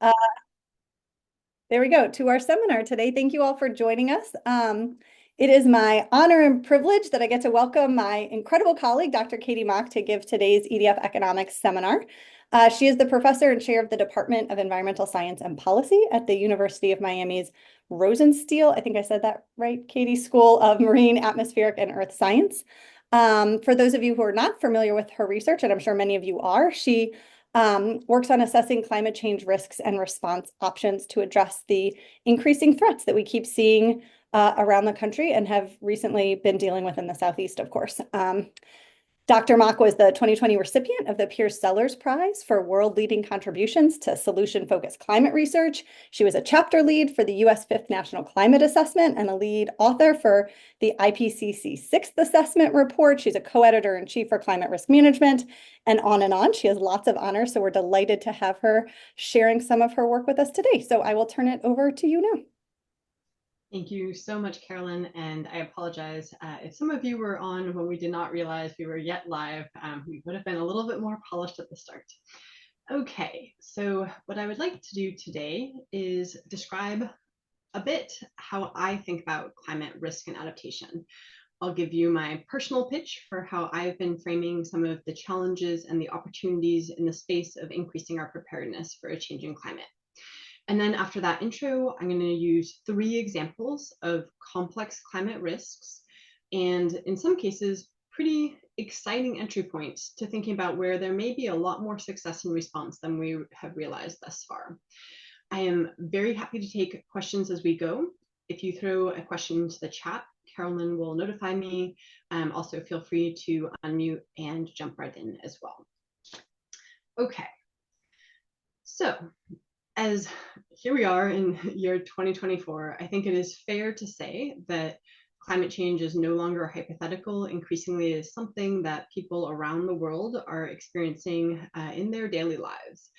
Uh, there we go to our seminar today. Thank you all for joining us. It is my honor and privilege that I get to welcome my incredible colleague, Dr. Katie Mock, to give today's EDF Economics seminar. She is the professor and chair of the Department of Environmental Science and Policy at the University of Miami's Rosenstiel, I think I said that right, Katie, School of Marine, Atmospheric, and Earth Science. For those of you who are not familiar with her research, and I'm sure many of you are, she works on assessing climate change risks and response options to address the increasing threats that we keep seeing around the country and have recently been dealing with in the Southeast, of course. Dr. Mock was the 2020 recipient of the Pierce Sellers Prize for world-leading contributions to solution-focused climate research. She was a chapter lead for the U.S. Fifth National Climate Assessment and a lead author for the IPCC Sixth Assessment Report. She's a co-editor-in-chief for Climate Risk Management, and on and on. She has lots of honors, so we're delighted to have her sharing some of her work with us today. So I will turn it over to you now. Thank you so much, Carolyn, and I apologize if some of you were on when we did not realize we were yet live. We would have been a little bit more polished at the start. Okay, so what I would like to do today is describe a bit how I think about climate risk and adaptation. I'll give you my personal pitch for how I've been framing some of the challenges and the opportunities in the space of increasing our preparedness for a changing climate. And then after that intro, I'm going to use 3 examples of complex climate risks, and in some cases, pretty exciting entry points to thinking about where there may be a lot more success in response than we have realized thus far. I am very happy to take questions as we go. If you throw a question into the chat, Carolyn will notify me. Also, feel free to unmute and jump right in as well. Okay, so as here we are in year 2024, I think it is fair to say that climate change is no longer hypothetical. Increasingly, it is something that people around the world are experiencing in their daily lives.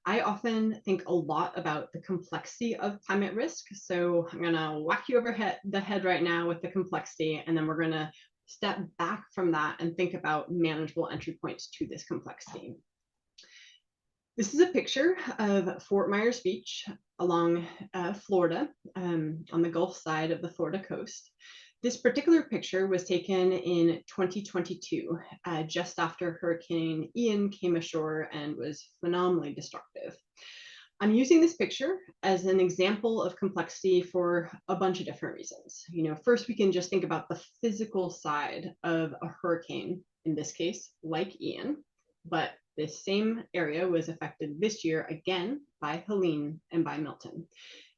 I often think a lot about the complexity of climate risk. So I'm going to whack you over the head right now with the complexity, and then we're going to step back from that and think about manageable entry points to this complexity. This is a picture of Fort Myers Beach along Florida, on the Gulf side of the Florida coast. This particular picture was taken in 2022, just after Hurricane Ian came ashore and was phenomenally destructive. I'm using this picture as an example of complexity for a bunch of different reasons. First, we can just think about the physical side of a hurricane, in this case, like Ian, but this same area was affected this year again by Helene and by Milton.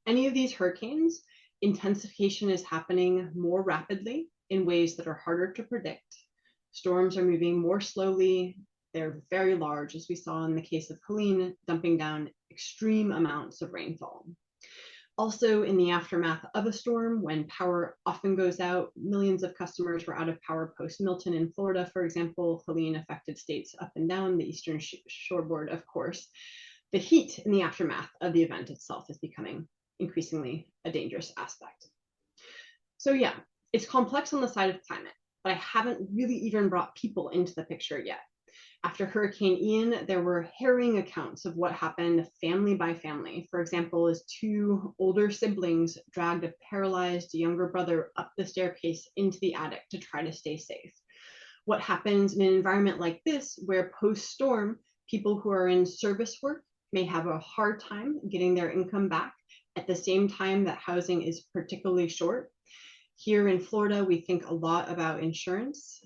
Any of these hurricanes, intensification is happening more rapidly in ways that are harder to predict. Storms are moving more slowly. They're very large, as we saw in the case of Helene, dumping down extreme amounts of rainfall. Also, in the aftermath of a storm, when power often goes out, millions of customers were out of power post-Milton in Florida, for example. Helene affected states up and down the eastern shoreboard, of course. The heat in the aftermath of the event itself is becoming increasingly a dangerous aspect. So yeah, it's complex on the side of climate, but I haven't really even brought people into the picture yet. After Hurricane Ian, there were harrowing accounts of what happened family by family. For example, as 2 older siblings dragged a paralyzed younger brother up the staircase into the attic to try to stay safe. What happens in an environment like this, where post-storm, people who are in service work may have a hard time getting their income back at the same time that housing is particularly short. Here in Florida, we think a lot about insurance.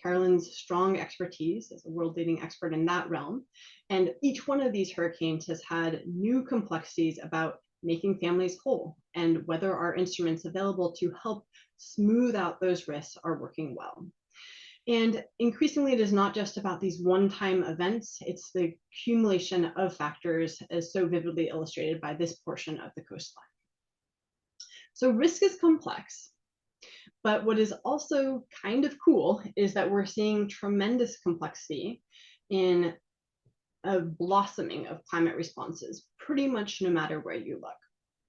Carolyn's strong expertise as a world-leading expert in that realm. And each one of these hurricanes has had new complexities about making families whole and whether our instruments available to help smooth out those risks are working well. And increasingly, it is not just about these one-time events, it's the accumulation of factors as so vividly illustrated by this portion of the coastline. So risk is complex. But what is also kind of cool is that we're seeing tremendous complexity in a blossoming of climate responses, pretty much no matter where you look.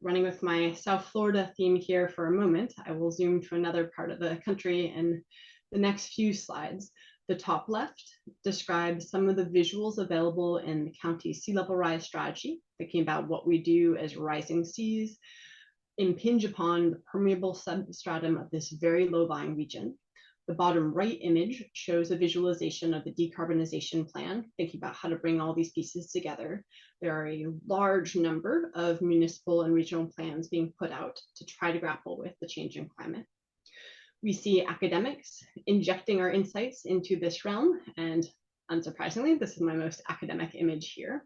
Running with my South Florida theme here for a moment, I will zoom to another part of the country in the next few slides. The top left describes some of the visuals available in the county's sea level rise strategy, thinking about what we do as rising seas impinge upon the permeable substratum of this very low-lying region. The bottom right image shows a visualization of the decarbonization plan, thinking about how to bring all these pieces together. There are a large number of municipal and regional plans being put out to try to grapple with the changing climate. We see academics injecting our insights into this realm, and unsurprisingly, this is my most academic image here.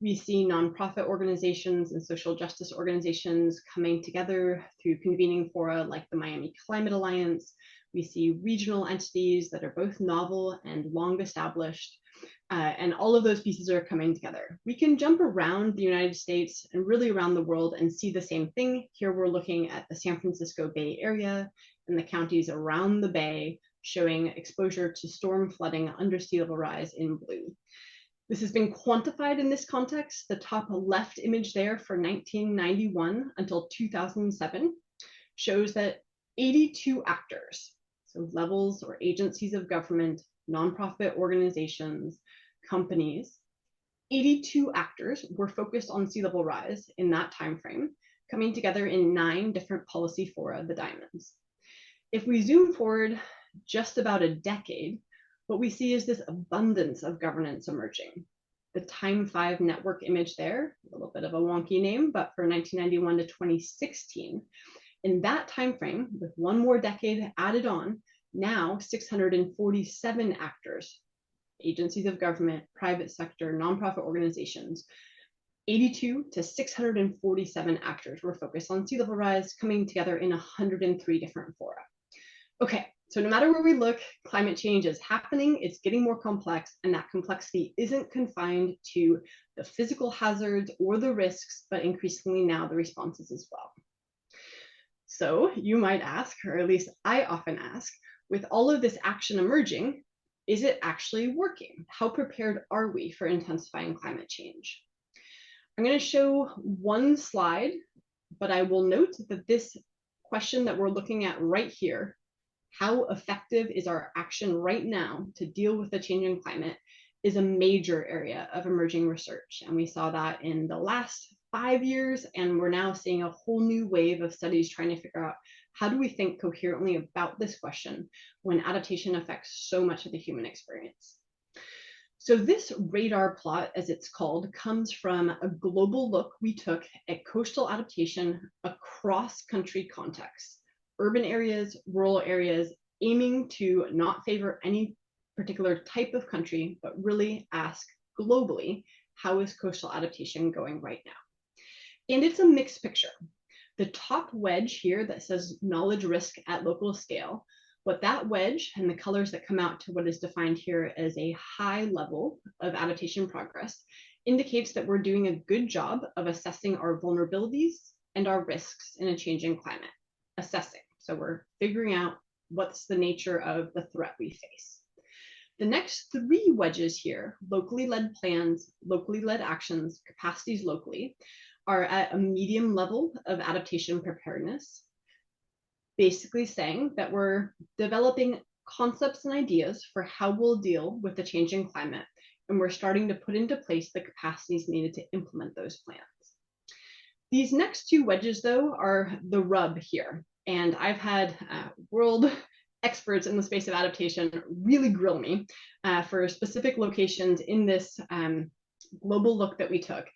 We see nonprofit organizations and social justice organizations coming together through convening fora like the Miami Climate Alliance. We see regional entities that are both novel and long established, and all of those pieces are coming together. We can jump around the United States and really around the world and see the same thing. Here we're looking at the San Francisco Bay Area and the counties around the bay, showing exposure to storm flooding under sea level rise in blue. This has been quantified in this context. The top left image there for 1991 until 2007 shows that 82 actors, so levels or agencies of government, nonprofit organizations, companies, 82 actors were focused on sea level rise in that time frame, coming together in 9 different policy fora, the diamonds. If we zoom forward just about a decade, what we see is this abundance of governance emerging. The Time 5 network image there, a little bit of a wonky name, but for 1991 to 2016, in that time frame, with one more decade added on, now 647 actors, agencies of government, private sector, nonprofit organizations, 82 to 647 actors were focused on sea level rise, coming together in 103 different fora. Okay, so no matter where we look, climate change is happening, it's getting more complex, and that complexity isn't confined to the physical hazards or the risks, but increasingly now the responses as well. So you might ask, or at least I often ask, with all of this action emerging, is it actually working? How prepared are we for intensifying climate change? I'm going to show one slide, but I will note that this question that we're looking at right here, how effective is our action right now to deal with the changing climate, is a major area of emerging research. And we saw that in the last 5 years, and we're now seeing a whole new wave of studies trying to figure out how do we think coherently about this question when adaptation affects so much of the human experience. So this radar plot, as it's called, comes from a global look we took at coastal adaptation across country contexts, urban areas, rural areas, aiming to not favor any particular type of country, but really ask globally, how is coastal adaptation going right now? And it's a mixed picture. The top wedge here that says knowledge risk at local scale, what that wedge and the colors that come out to what is defined here as a high level of adaptation progress indicates that we're doing a good job of assessing our vulnerabilities and our risks in a changing climate. Assessing, so we're figuring out what's the nature of the threat we face. The next 3 wedges here, locally led plans, locally led actions, capacities locally, are at a medium level of adaptation preparedness, basically saying that we're developing concepts and ideas for how we'll deal with the changing climate, and we're starting to put into place the capacities needed to implement those plans. These next 2 wedges, though, are the rub here, and I've had world experts in the space of adaptation really grill me for specific locations in this global look that we took,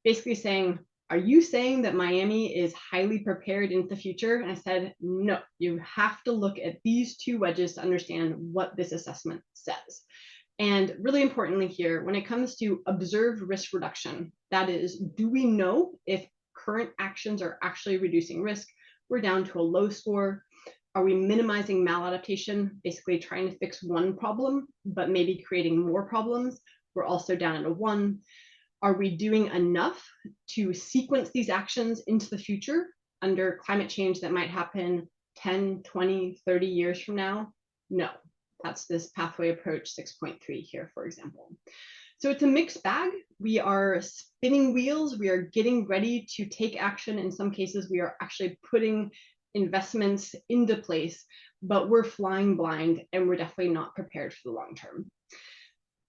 basically saying, are you saying that Miami is highly prepared into the future? And I said, no, you have to look at these 2 wedges to understand what this assessment says. And really importantly here, when it comes to observed risk reduction, that is, do we know if current actions are actually reducing risk? We're down to a low score. Are we minimizing maladaptation, basically trying to fix one problem, but maybe creating more problems? We're also down at a 1. Are we doing enough to sequence these actions into the future under climate change that might happen 10, 20, 30 years from now? No, that's this pathway approach 6.3 here, for example. So it's a mixed bag. We are spinning wheels. We are getting ready to take action. In some cases, we are actually putting investments into place, but we're flying blind and we're definitely not prepared for the long term.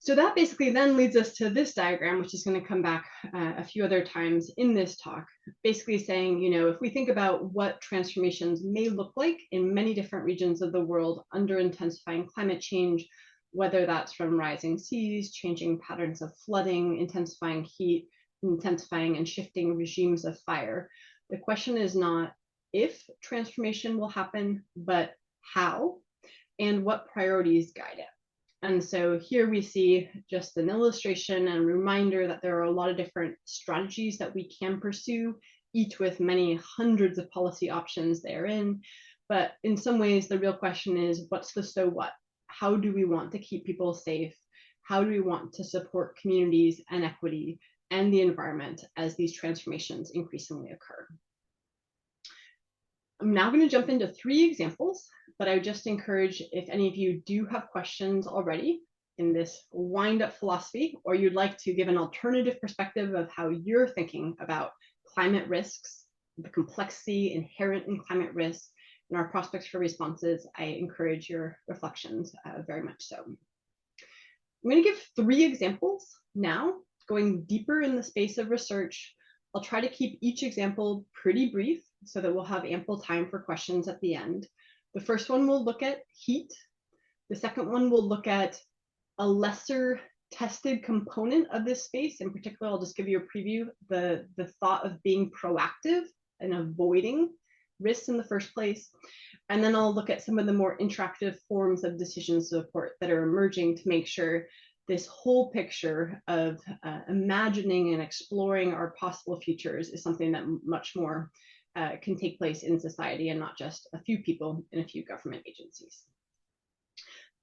So that basically then leads us to this diagram, which is going to come back a few other times in this talk, basically saying, if we think about what transformations may look like in many different regions of the world under intensifying climate change, whether that's from rising seas, changing patterns of flooding, intensifying heat, intensifying and shifting regimes of fire, the question is not if transformation will happen, but how and what priorities guide it. And so here we see just an illustration and reminder that there are a lot of different strategies that we can pursue, each with many hundreds of policy options therein. But in some ways, the real question is, what's the so what? How do we want to keep people safe? How do we want to support communities and equity and the environment as these transformations increasingly occur? I'm now going to jump into 3 examples, but I would just encourage, if any of you do have questions already in this wind-up philosophy, or you'd like to give an alternative perspective of how you're thinking about climate risks, the complexity inherent in climate risks, and our prospects for responses, I encourage your reflections very much so. I'm going to give 3 examples now, going deeper in the space of research. I'll try to keep each example pretty brief so that we'll have ample time for questions at the end. The first one will look at heat. The second one will look at a lesser tested component of this space. In particular, I'll just give you a preview, the thought of being proactive and avoiding risks in the first place. And then I'll look at some of the more interactive forms of decision support that are emerging to make sure this whole picture of imagining and exploring our possible futures is something that much more can take place in society and not just a few people in a few government agencies.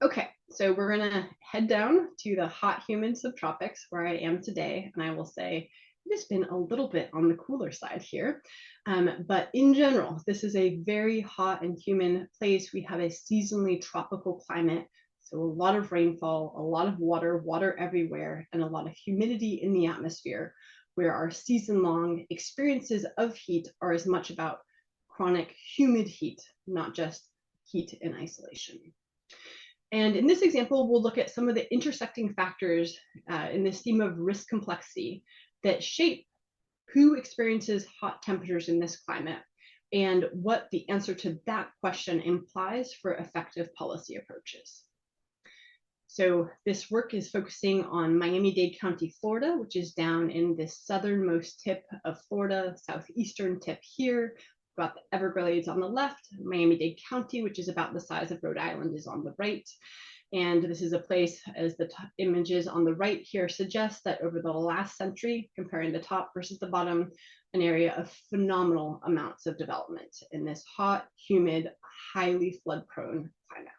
Okay, so we're gonna head down to the hot, humid subtropics where I am today, and I will say it has been a little bit on the cooler side here, but in general, this is a very hot and humid place. We have a seasonally tropical climate, so a lot of rainfall, a lot of water everywhere, and a lot of humidity in the atmosphere, where our season-long experiences of heat are as much about chronic humid heat, not just heat in isolation. And in this example, we'll look at some of the intersecting factors in this theme of risk complexity that shape who experiences hot temperatures in this climate and what the answer to that question implies for effective policy approaches. So this work is focusing on Miami-Dade County, Florida, which is down in the southernmost tip of Florida, southeastern tip here. Got the Everglades on the left, Miami-Dade County, which is about the size of Rhode Island, is on the right. And this is a place, as the images on the right here suggest, that over the last century, comparing the top versus the bottom, an area of phenomenal amounts of development in this hot, humid, highly flood-prone climate.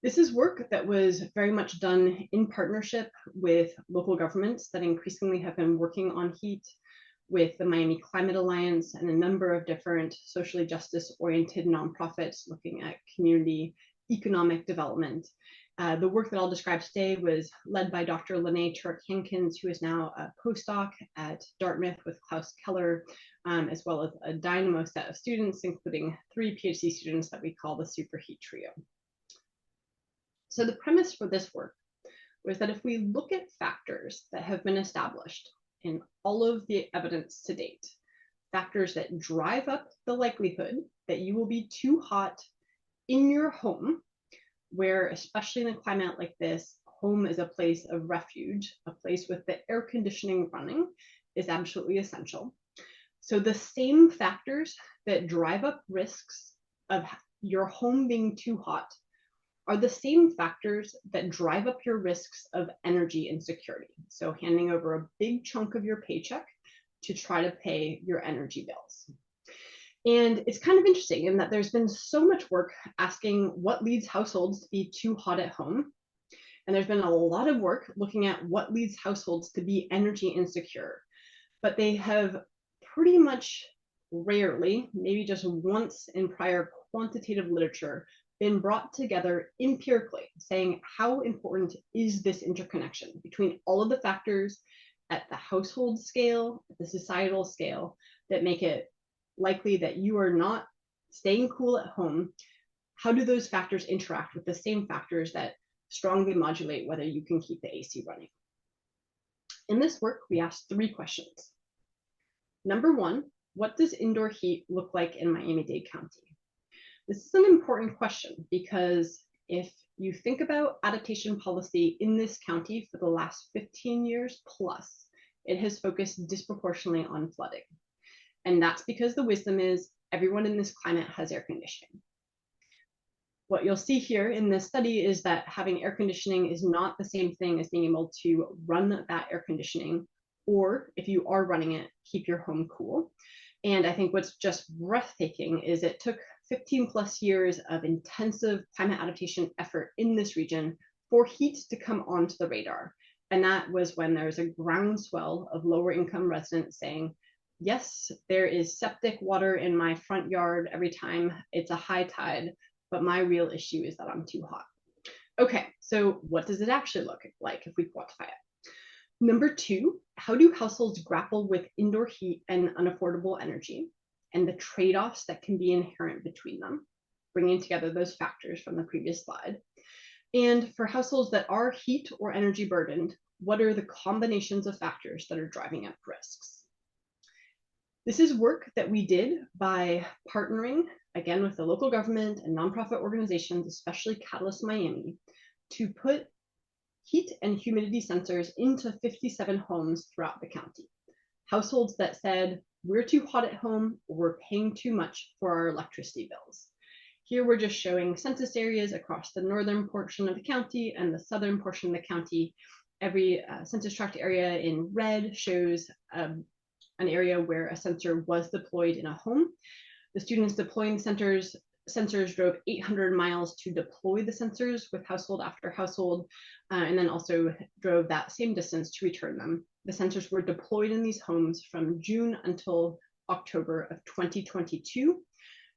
This is work that was very much done in partnership with local governments that increasingly have been working on heat, with the Miami Climate Alliance and a number of different socially justice-oriented nonprofits looking at community economic development. The work that I'll describe today was led by Dr. Lene Turek-Hankins, who is now a postdoc at Dartmouth with Klaus Keller, as well as a dynamo set of students, including 3 PhD students that we call the Superheat Trio. So the premise for this work was that if we look at factors that have been established in all of the evidence to date, factors that drive up the likelihood that you will be too hot in your home, where, especially in a climate like this, home is a place of refuge, a place with the air conditioning running is absolutely essential. So the same factors that drive up risks of your home being too hot are the same factors that drive up your risks of energy insecurity. So handing over a big chunk of your paycheck to try to pay your energy bills. And it's kind of interesting in that there's been so much work asking what leads households to be too hot at home. And there's been a lot of work looking at what leads households to be energy insecure. But they have pretty much rarely, maybe just once in prior quantitative literature, been brought together empirically, saying how important is this interconnection between all of the factors at the household scale, at the societal scale, that make it likely that you are not staying cool at home, how do those factors interact with the same factors that strongly modulate whether you can keep the AC running? In this work, we asked 3 questions. Number 1, what does indoor heat look like in Miami-Dade County? This is an important question because if you think about adaptation policy in this county for the last 15 years plus, it has focused disproportionately on flooding. And that's because the wisdom is everyone in this climate has air conditioning. What you'll see here in this study is that having air conditioning is not the same thing as being able to run that air conditioning, or if you are running it, keep your home cool. And I think what's just breathtaking is it took 15 plus years of intensive climate adaptation effort in this region for heat to come onto the radar. And that was when there was a groundswell of lower income residents saying, yes, there is septic water in my front yard every time it's a high tide, but my real issue is that I'm too hot. Okay, so what does it actually look like if we quantify it? Number 2, how do households grapple with indoor heat and unaffordable energy and the trade-offs that can be inherent between them, bringing together those factors from the previous slide. And for households that are heat or energy burdened, what are the combinations of factors that are driving up risks? This is work that we did by partnering, again, with the local government and nonprofit organizations, especially Catalyst Miami, to put heat and humidity sensors into 57 homes throughout the county. Households that said, we're too hot at home, or we're paying too much for our electricity bills. Here we're just showing census areas across the northern portion of the county and the southern portion of the county. Every census tract area in red shows an area where a sensor was deployed in a home. The students deploying the sensors drove 800 miles to deploy the sensors with household after household, and then also drove that same distance to return them. The sensors were deployed in these homes from June until October of 2022.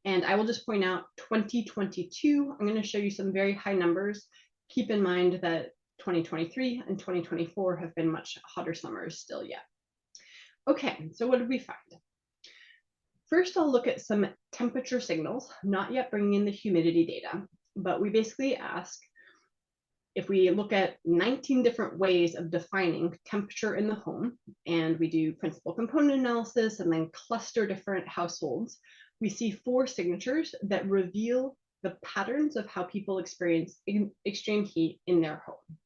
And I will just point out 2022, I'm going to show you some very high numbers. Keep in mind that 2023 and 2024 have been much hotter summers still yet. Okay, so what did we find? First, I'll look at some temperature signals, not yet bringing in the humidity data, but we basically ask, if we look at 19 different ways of defining temperature in the home, and we do principal component analysis and then cluster different households, we see 4 signatures that reveal the patterns of how people experience extreme heat in their home.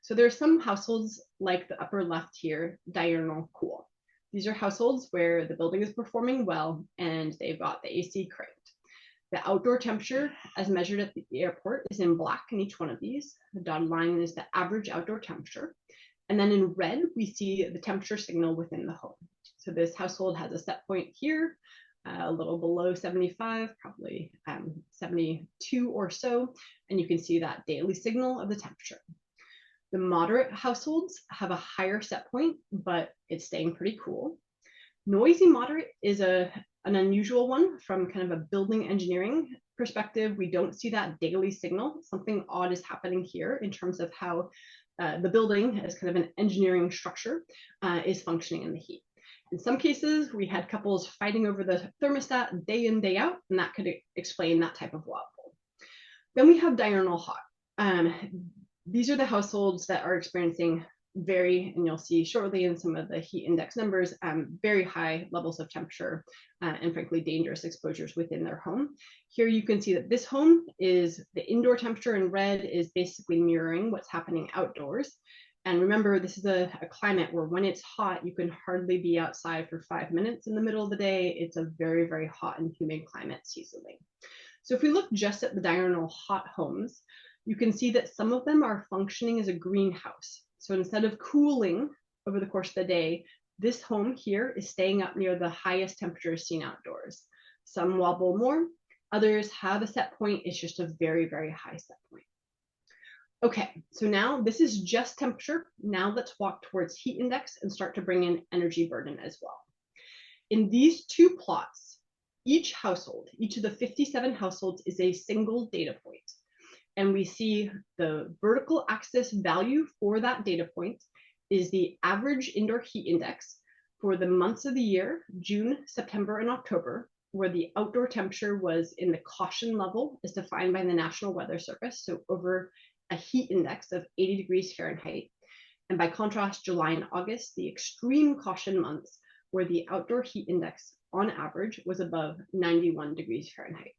So there are some households like the upper left here, diurnal cool. These are households where the building is performing well and they've got the AC cranked. The outdoor temperature as measured at the airport is in black in each one of these. The dotted line is the average outdoor temperature. And then in red, we see the temperature signal within the home. So this household has a set point here, a little below 75, probably 72 or so. And you can see that daily signal of the temperature. The moderate households have a higher set point, but it's staying pretty cool. Noisy moderate is an unusual one from kind of a building engineering perspective. We don't see that daily signal. Something odd is happening here in terms of how the building as kind of an engineering structure is functioning in the heat. In some cases, we had couples fighting over the thermostat day in, day out, and that could explain that type of wobble. Then we have diurnal hot. These are the households that are experiencing and you'll see shortly in some of the heat index numbers, very high levels of temperature and frankly dangerous exposures within their home. Here you can see that this home is the indoor temperature in red is basically mirroring what's happening outdoors. And remember, this is a climate where when it's hot, you can hardly be outside for 5 minutes in the middle of the day. It's a very, very hot and humid climate seasonally. So if we look just at the diurnal hot homes, you can see that some of them are functioning as a greenhouse. So instead of cooling over the course of the day, this home here is staying up near the highest temperatures seen outdoors. Some wobble more, others have a set point. It's just a very, very high set point. Okay, so now this is just temperature. Now let's walk towards heat index and start to bring in energy burden as well. In these 2 plots, each household, each of the 57 households is a single data point. And we see the vertical axis value for that data point is the average indoor heat index for the months of the year, June, September, and October, where the outdoor temperature was in the caution level as defined by the National Weather Service, so over a heat index of 80 degrees Fahrenheit. And by contrast, July and August, the extreme caution months, where the outdoor heat index on average was above 91 degrees Fahrenheit.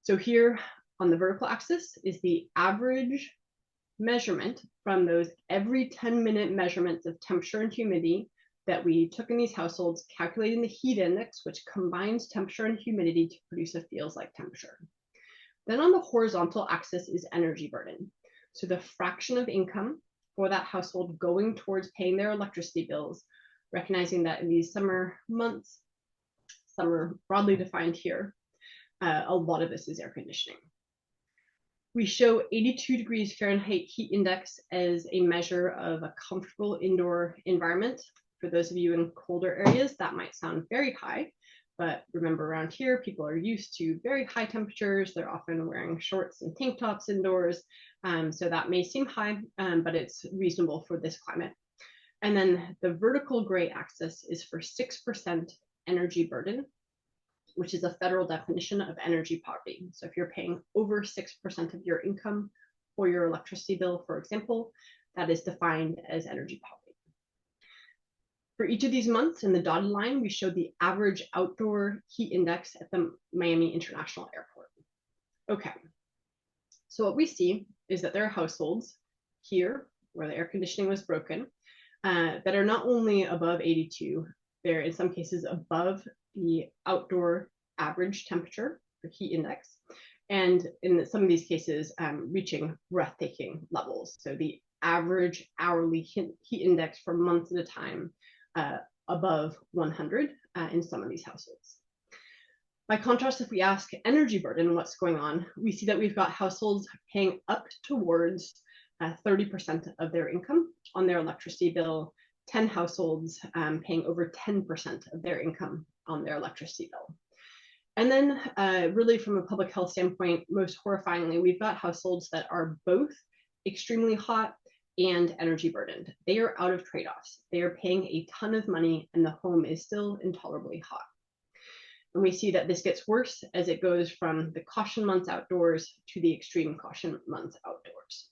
So here on the vertical axis is the average measurement from those every 10-minute measurements of temperature and humidity that we took in these households, calculating the heat index, which combines temperature and humidity to produce a feels-like temperature. Then on the horizontal axis is energy burden. So the fraction of income for that household going towards paying their electricity bills, recognizing that in these summer months, summer broadly defined here, a lot of this is air conditioning. We show 82 degrees Fahrenheit heat index as a measure of a comfortable indoor environment. For those of you in colder areas, that might sound very high, but remember around here, people are used to very high temperatures. They're often wearing shorts and tank tops indoors. So that may seem high, but it's reasonable for this climate. And then the vertical gray axis is for 6% energy burden, which is a federal definition of energy poverty. So if you're paying over 6% of your income for your electricity bill, for example, that is defined as energy poverty. For each of these months in the dotted line, we show the average outdoor heat index at the Miami International Airport. Okay, so what we see is that there are households here where the air conditioning was broken that are not only above 82, they're in some cases above the outdoor average temperature for heat index, and in some of these cases reaching breathtaking levels. So the average hourly heat index for months at a time above 100 in some of these households. By contrast, if we ask energy burden what's going on, we see that we've got households paying up towards 30% of their income on their electricity bill, 10 households paying over 10% of their income on their electricity bill. And then really from a public health standpoint, most horrifyingly, we've got households that are both extremely hot and energy burdened. They are out of trade-offs. They are paying a ton of money and the home is still intolerably hot. And we see that this gets worse as it goes from the caution months outdoors to the extreme caution months outdoors.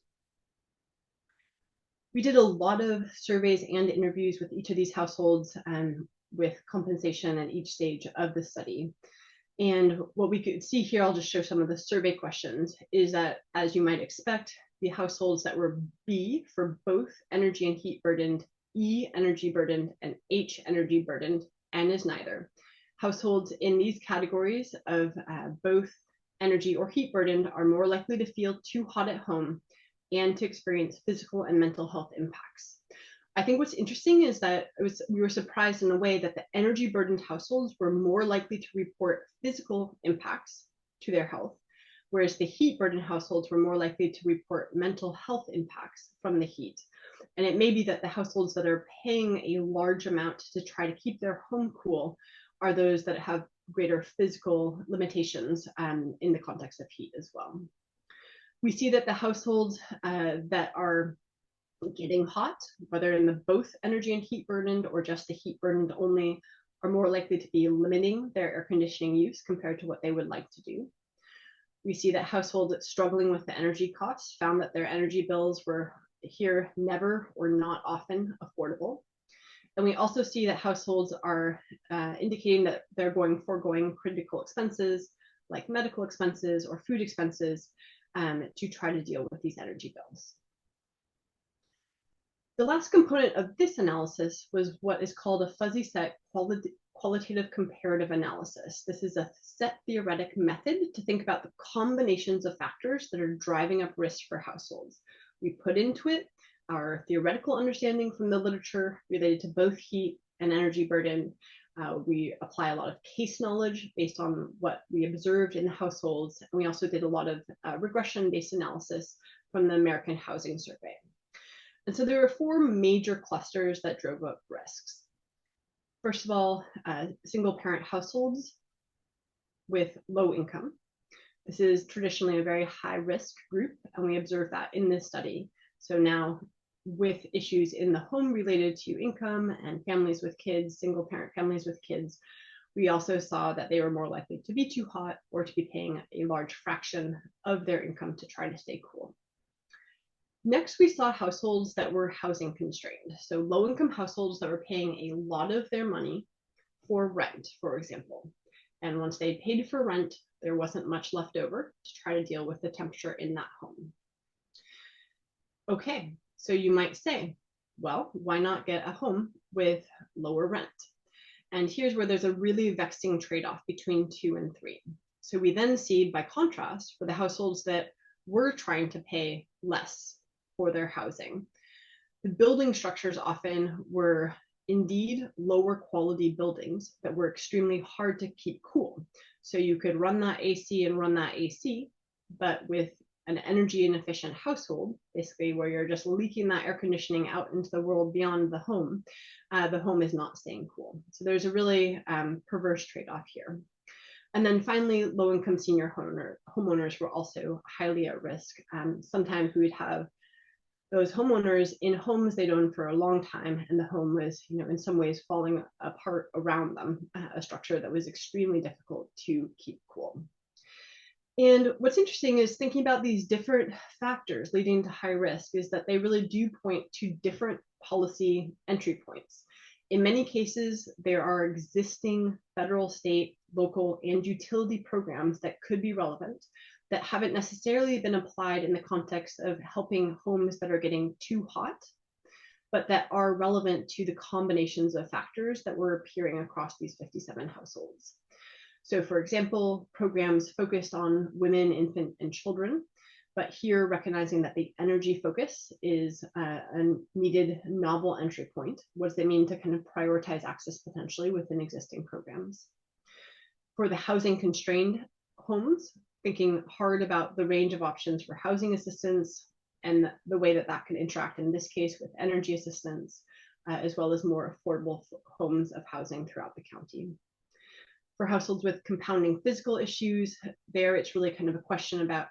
We did a lot of surveys and interviews with each of these households with compensation at each stage of the study. And what we could see here, I'll just show some of the survey questions, is that as you might expect, the households that were B for both energy and heat burdened, E energy burdened, and H energy burdened, N is neither. Households in these categories of both energy or heat burdened are more likely to feel too hot at home and to experience physical and mental health impacts. I think what's interesting is that we were surprised in a way that the energy burdened households were more likely to report physical impacts to their health, whereas the heat burdened households were more likely to report mental health impacts from the heat. And it may be that the households that are paying a large amount to try to keep their home cool are those that have greater physical limitations in the context of heat as well. We see that the households that are getting hot, whether in the both energy and heat burdened or just the heat burdened only, are more likely to be limiting their air conditioning use compared to what they would like to do. We see that households struggling with the energy costs found that their energy bills were here never or not often affordable. And we also see that households are indicating that they're foregoing critical expenses like medical expenses or food expenses to try to deal with these energy bills. The last component of this analysis was what is called a fuzzy set qualitative comparative analysis. This is a set theoretic method to think about the combinations of factors that are driving up risk for households. We put into it our theoretical understanding from the literature related to both heat and energy burden. We apply a lot of case knowledge based on what we observed in the households. And we also did a lot of regression-based analysis from the American Housing Survey. And so there are four major clusters that drove up risks. First of all, single parent households with low income. This is traditionally a very high risk group, and we observed that in this study. So now with issues in the home related to income and families with kids, single parent families with kids, We also saw that they were more likely to be too hot or to be paying a large fraction of their income to try to stay cool. Next, we saw households that were housing constrained. So low-income households that were paying a lot of their money for rent, for example. And once they paid for rent, there wasn't much left over to try to deal with the temperature in that home. Okay, so you might say, well, why not get a home with lower rent? And here's where there's a really vexing trade-off between 2 and 3. So we then see, by contrast, for the households that were trying to pay less for their housing, the building structures often were indeed lower quality buildings that were extremely hard to keep cool. So you could run that AC and run that AC, but with an energy inefficient household, basically where you're just leaking that air conditioning out into the world beyond the home is not staying cool. So there's a really perverse trade-off here. And then finally, low-income senior homeowners were also highly at risk. Sometimes we would have those homeowners in homes they'd owned for a long time, and the home was, in some ways falling apart around them, a structure that was extremely difficult to keep cool. And what's interesting is thinking about these different factors leading to high risk is that they really do point to different policy entry points. In many cases, there are existing federal, state, local, and utility programs that could be relevant that haven't necessarily been applied in the context of helping homes that are getting too hot, but that are relevant to the combinations of factors that were appearing across these 57 households. So for example, programs focused on women, infant, and children, but here recognizing that the energy focus is a needed novel entry point. What does it mean to kind of prioritize access potentially within existing programs? For the housing constrained homes, thinking hard about the range of options for housing assistance and the way that that can interact in this case with energy assistance, as well as more affordable homes of housing throughout the county. For households with compounding physical issues, there it's really kind of a question about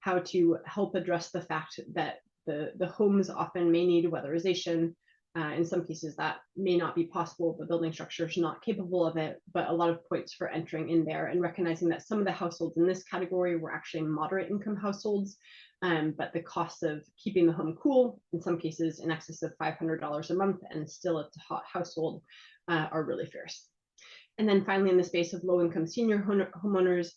how to help address the fact that the homes often may need weatherization. In some cases that may not be possible, the building structure is not capable of it, but a lot of points for entering in there and recognizing that some of the households in this category were actually moderate income households, but the cost of keeping the home cool, in some cases in excess of $500 a month and still a hot household, are really fierce. And then finally, in the space of low-income senior homeowners,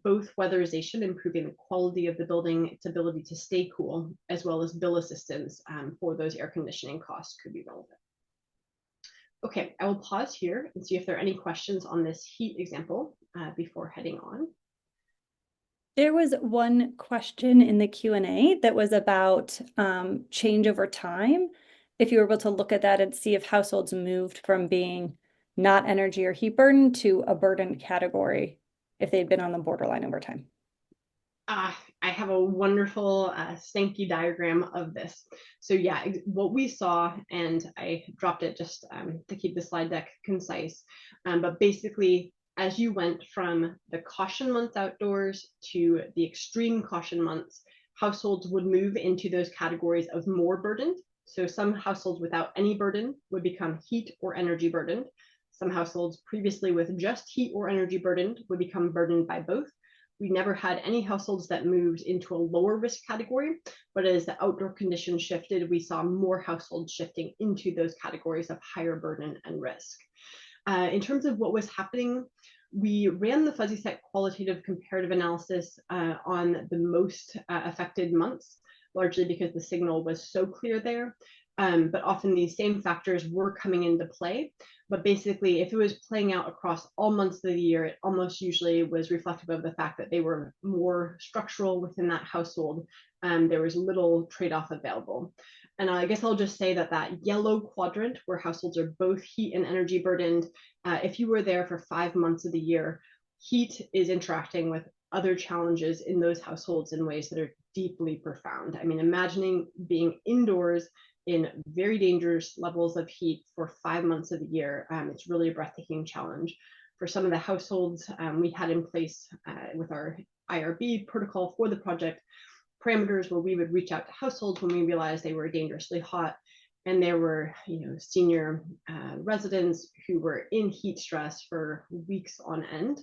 both weatherization, improving the quality of the building, its ability to stay cool, as well as bill assistance for those air conditioning costs could be relevant. Okay, I will pause here and see if there are any questions on this heat example before heading on. There was one question in the Q&A that was about change over time. If you were able to look at that and see if households moved from being not energy or heat burden to a burden category if they'd been on the borderline over time. I have a wonderful Sankey diagram of this. So yeah, what we saw, and I dropped it just to keep the slide deck concise, but basically as you went from the caution months outdoors to the extreme caution months, households would move into those categories of more burdened. So some households without any burden would become heat or energy burdened. Some households previously with just heat or energy burdened would become burdened by both. We never had any households that moved into a lower risk category, but as the outdoor conditions shifted, we saw more households shifting into those categories of higher burden and risk. In terms of what was happening, we ran the fuzzy set qualitative comparative analysis on the most affected months, largely because the signal was so clear there. But often these same factors were coming into play. But basically, if it was playing out across all months of the year, it almost usually was reflective of the fact that they were more structural within that household. There was little trade-off available. And I guess I'll just say that that yellow quadrant where households are both heat and energy burdened, if you were there for 5 months of the year, heat is interacting with other challenges in those households in ways that are deeply profound. I mean, imagining being indoors in very dangerous levels of heat for 5 months of the year, it's really a breathtaking challenge. For some of the households we had in place with our IRB protocol for the project, parameters where we would reach out to households when we realized they were dangerously hot And there were, senior residents who were in heat stress for weeks on end,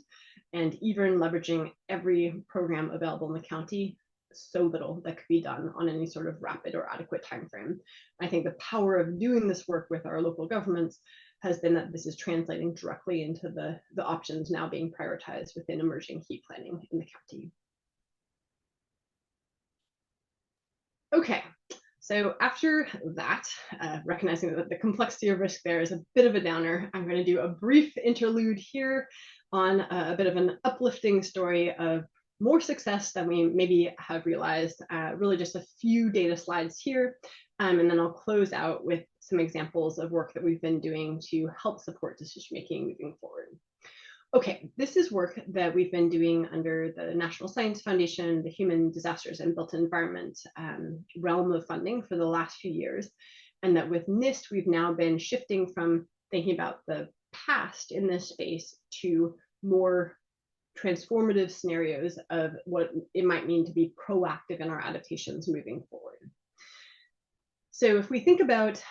and even leveraging every program available in the county, so little that could be done on any sort of rapid or adequate time frame. I think the power of doing this work with our local governments has been that this is translating directly into the options now being prioritized within emerging heat planning in the county. Okay, so after that, recognizing that the complexity of risk there is a bit of a downer, I'm going to do a brief interlude here on a bit of an uplifting story of more success than we maybe have realized, really just a few data slides here, and then I'll close out with some examples of work that we've been doing to help support decision making moving forward. Okay, this is work that we've been doing under the National Science Foundation, the Human Disasters and Built Environment realm of funding for the last few years. And that with NIST, we've now been shifting from thinking about the past in this space to more transformative scenarios of what it might mean to be proactive in our adaptations moving forward. So if we think about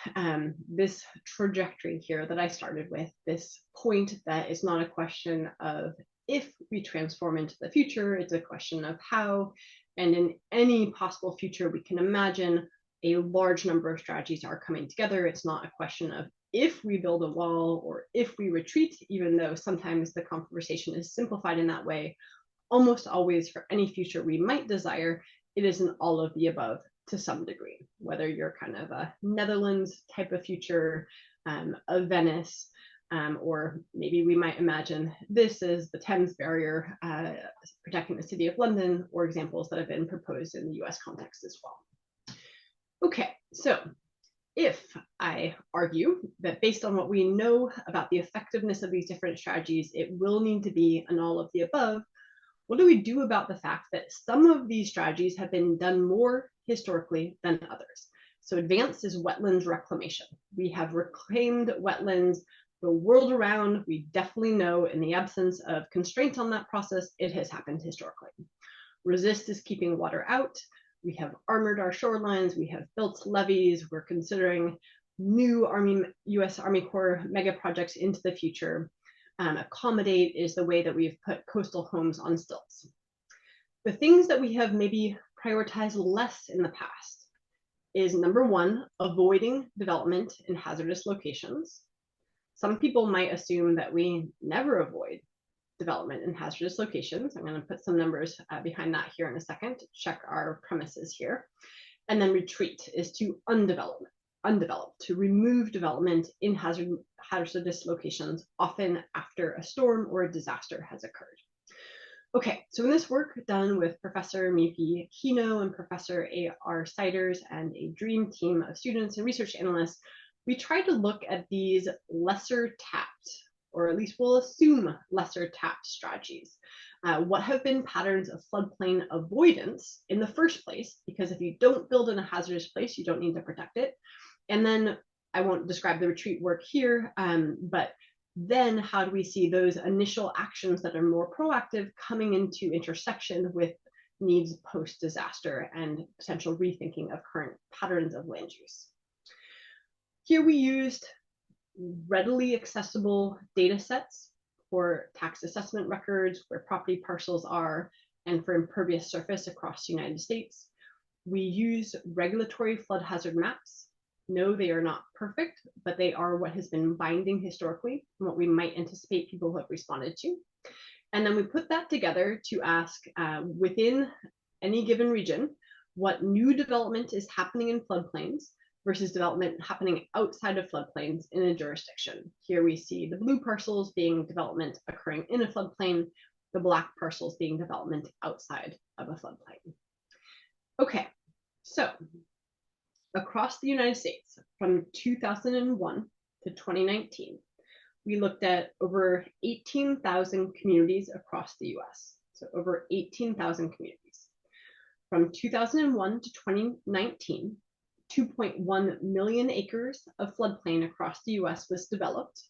this trajectory here that I started with, this point that is not a question of if we transform into the future, it's a question of how, and in any possible future we can imagine, a large number of strategies are coming together. It's not a question of if we build a wall or if we retreat, even though sometimes the conversation is simplified in that way. Almost always for any future we might desire, it is an all of the above to some degree, whether you're kind of a Netherlands type of future, a Venice, or maybe we might imagine this is the Thames barrier protecting the city of London, or examples that have been proposed in the US context as well. Okay, so if I argue that based on what we know about the effectiveness of these different strategies, it will need to be an all of the above, what do we do about the fact that some of these strategies have been done more historically than others? So advanced is wetlands reclamation. We have reclaimed wetlands the world around. We definitely know in the absence of constraints on that process, it has happened historically. Resist is keeping water out. We have armored our shorelines. We have built levees. We're considering new US Army Corps mega projects into the future. Accommodate is the way that we've put coastal homes on stilts. The things that we have maybe prioritized less in the past is number one, avoiding development in hazardous locations. Some people might assume that we never avoid development in hazardous locations. I'm going to put some numbers behind that here in a second to check our premises here. And then retreat is to undeveloped, to remove development in hazardous locations, often after a storm or a disaster has occurred. Okay, so in this work done with Professor Miyuki Hino and Professor A.R. Siders and a dream team of students and research analysts, we tried to look at these lesser tapped, or at least we'll assume lesser tapped strategies. What have been patterns of floodplain avoidance in the first place? Because if you don't build in a hazardous place, you don't need to protect it. And then I won't describe the retreat work here, but then how do we see those initial actions that are more proactive coming into intersection with needs post-disaster and potential rethinking of current patterns of land use? Here we used readily accessible data sets for tax assessment records, where property parcels are, and for impervious surface across the United States. We use regulatory flood hazard maps. No, they are not perfect, but they are what has been binding historically and what we might anticipate people have responded to. And then we put that together to ask within any given region, what new development is happening in floodplains versus development happening outside of floodplains in a jurisdiction. Here we see the blue parcels being development occurring in a floodplain, the black parcels being development outside of a floodplain. Okay, so across the United States from 2001 to 2019, we looked at over 18,000 communities across the US. So over 18,000 communities. From 2001 to 2019, 2.1 million acres of floodplain across the US was developed,